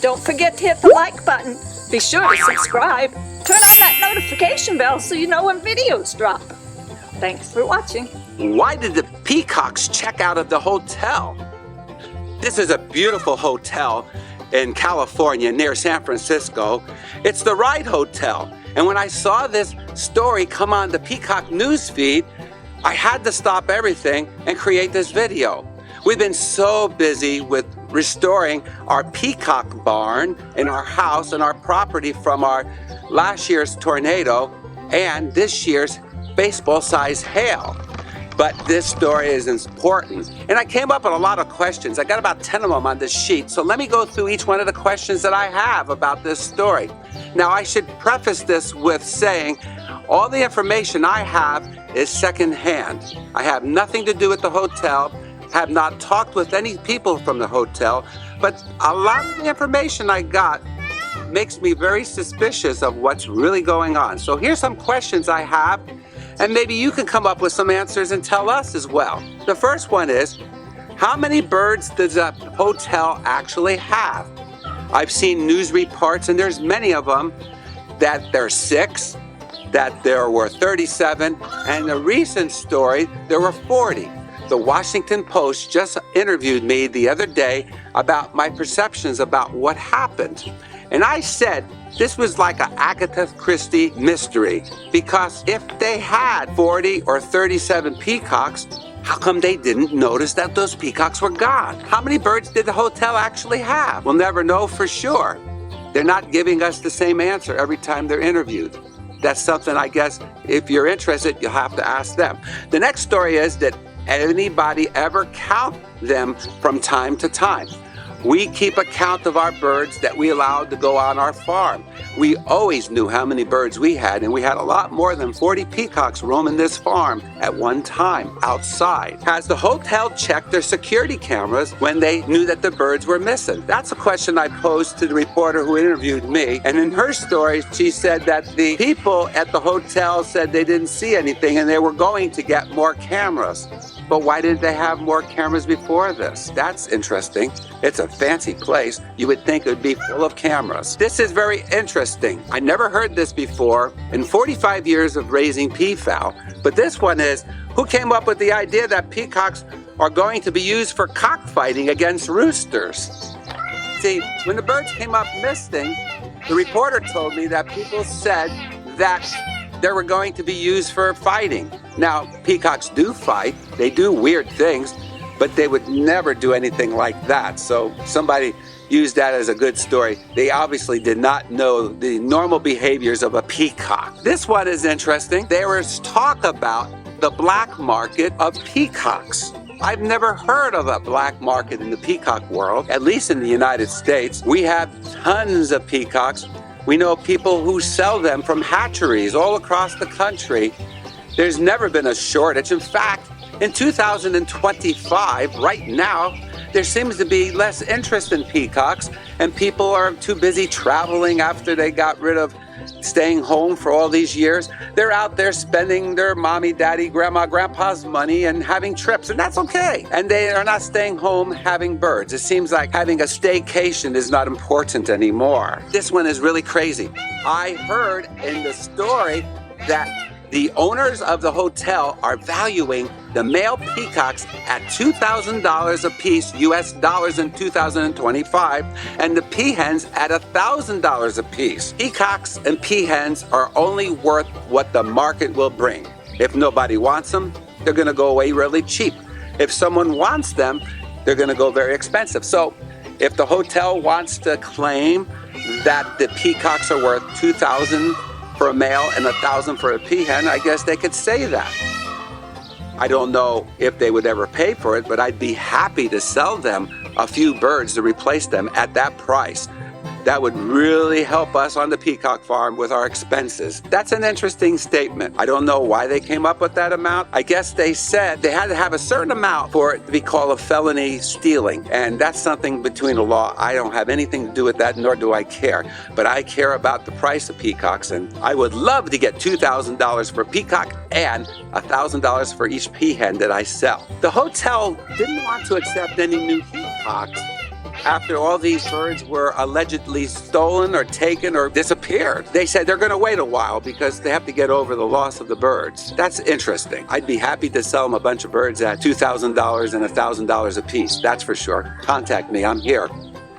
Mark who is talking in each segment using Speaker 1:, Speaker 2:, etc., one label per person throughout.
Speaker 1: Don't forget to hit the like button. Be sure to subscribe. Turn on that notification bell so you know when videos drop. Thanks for watching.
Speaker 2: Why did the Peacocks check out of the hotel? This is a beautiful hotel in California near San Francisco. It's the Ryde Hotel. And when I saw this story come on the Peacock news feed, I had to stop everything and create this video. We've been so busy with restoring our Peacock barn in our house and our property from our last year's tornado and this year's baseball-sized hail. But this story is important. And I came up with a lot of questions. I got about 10 of them on this sheet. So let me go through each one of the questions that I have about this story. Now, I should preface this with saying all the information I have is secondhand. I have nothing to do with the hotel, have not talked with any people from the hotel, but a lot of the information I got makes me very suspicious of what's really going on. So here's some questions I have, and maybe you can come up with some answers and tell us as well. The first one is, how many birds does a hotel actually have? I've seen news reports, and there's many of them, that there's 6, that there were 37, and the recent story, there were 40. The Washington Post just interviewed me the other day about my perceptions about what happened. And I said this was like an Agatha Christie mystery, because if they had 40 or 37 peacocks, how come they didn't notice that those peacocks were gone? How many birds did the hotel actually have? We'll never know for sure. They're not giving us the same answer every time they're interviewed. That's something, I guess, if you're interested, you'll have to ask them. The next story is that anybody ever count them from time to time? We keep a count of our birds that we allowed to go on our farm. We always knew how many birds we had, and we had a lot more than 40 peacocks roaming this farm at one time outside. Has the hotel checked their security cameras when they knew that the birds were missing? That's a question I posed to the reporter who interviewed me, and in her story, she said that the people at the hotel said they didn't see anything and they were going to get more cameras. But why didn't they have more cameras before this? That's interesting. It's a fancy place. You would think it would be full of cameras. This is very interesting. I never heard this before in 45 years of raising peafowl. But this one is, who came up with the idea that peacocks are going to be used for cockfighting against roosters? See, when the birds came up missing, the reporter told me that people said that they were going to be used for fighting. Now, peacocks do fight. They do weird things, but they would never do anything like that. So somebody used that as a good story. They obviously did not know the normal behaviors of a peacock. This one is interesting. There was talk about the black market of peacocks. I've never heard of a black market in the peacock world, at least in the United States. We have tons of peacocks. We know people who sell them from hatcheries all across the country. There's never been a shortage. In fact, in 2025, right now, there seems to be less interest in peacocks, and people are too busy traveling after they got rid of staying home for all these years. They're out there spending their mommy, daddy, grandma, grandpa's money and having trips, and that's okay. And they are not staying home having birds. It seems like having a staycation is not important anymore. This one is really crazy. I heard in the story that the owners of the hotel are valuing the male peacocks at $2,000 a piece, US dollars in 2025, and the peahens at $1,000 a piece. Peacocks and peahens are only worth what the market will bring. If nobody wants them, they're gonna go away really cheap. If someone wants them, they're gonna go very expensive. So if the hotel wants to claim that the peacocks are worth $2,000 for a male and $1,000 for a peahen, I guess they could say that. I don't know if they would ever pay for it, but I'd be happy to sell them a few birds to replace them at that price. That would really help us on the peacock farm with our expenses. That's an interesting statement. I don't know why they came up with that amount. I guess they said they had to have a certain amount for it to be called a felony stealing. And that's something between the law. I don't have anything to do with that, nor do I care. But I care about the price of peacocks, and I would love to get $2,000 for a peacock and $1,000 for each peahen that I sell. The hotel didn't want to accept any new peacocks after all these birds were allegedly stolen or taken or disappeared. They said they're going to wait a while because they have to get over the loss of the birds. That's interesting. I'd be happy to sell them a bunch of birds at $2,000 and $1,000 a piece. That's for sure. Contact me. I'm here.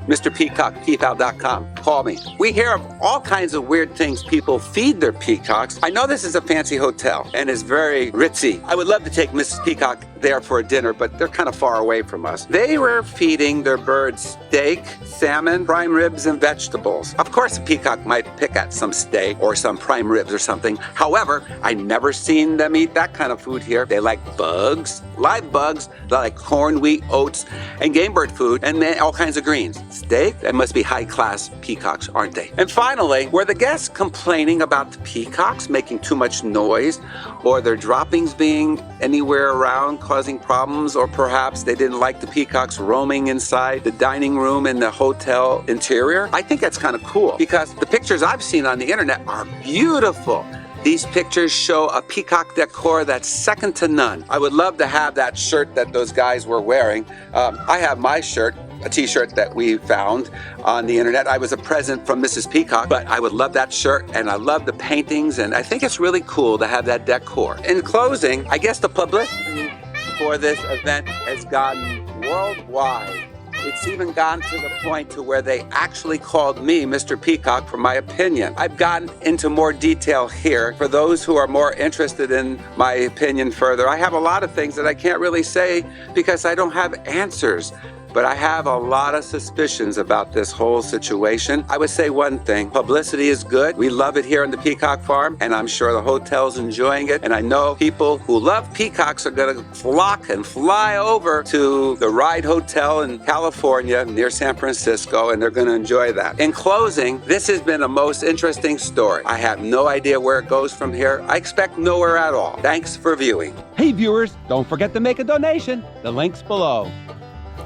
Speaker 2: Mr. Peacock, peafowl.com. Call me. We hear of all kinds of weird things people feed their peacocks. I know this is a fancy hotel and is very ritzy. I would love to take Mrs. Peacock there for a dinner, but they're kind of far away from us. They were feeding their birds steak, salmon, prime ribs, and vegetables. Of course, a peacock might pick at some steak or some prime ribs or something. However, I never seen them eat that kind of food here. They like bugs, live bugs, they like corn, wheat, oats, and game bird food, and all kinds of greens. Steak? That must be high-class peacocks, aren't they? And finally, were the guests complaining about the peacocks making too much noise, or their droppings being anywhere around causing problems, or perhaps they didn't like the peacocks roaming inside the dining room in the hotel interior? I think that's kind of cool because the pictures I've seen on the internet are beautiful. These pictures show a peacock decor that's second to none. I would love to have that shirt that those guys were wearing. I have my shirt, a t-shirt that we found on the internet. I was a present from Mrs. Peacock, but I would love that shirt and I love the paintings and I think it's really cool to have that decor. In closing, I guess the publicity for this event has gone worldwide. It's even gotten to the point to where they actually called me Mr. Peacock for my opinion. I've gotten into more detail here for those who are more interested in my opinion further. I have a lot of things that I can't really say because I don't have answers. But I have a lot of suspicions about this whole situation. I would say one thing, publicity is good. We love it here on the Peacock Farm, and I'm sure the hotel's enjoying it. And I know people who love peacocks are gonna flock and fly over to the Ryde Hotel in California near San Francisco, and they're gonna enjoy that. In closing, this has been a most interesting story. I have no idea where it goes from here. I expect nowhere at all. Thanks for viewing.
Speaker 3: Hey viewers, don't forget to make a donation. The link's below.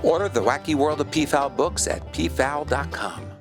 Speaker 2: Order the Wacky World of Peafowl books at peafowl.com.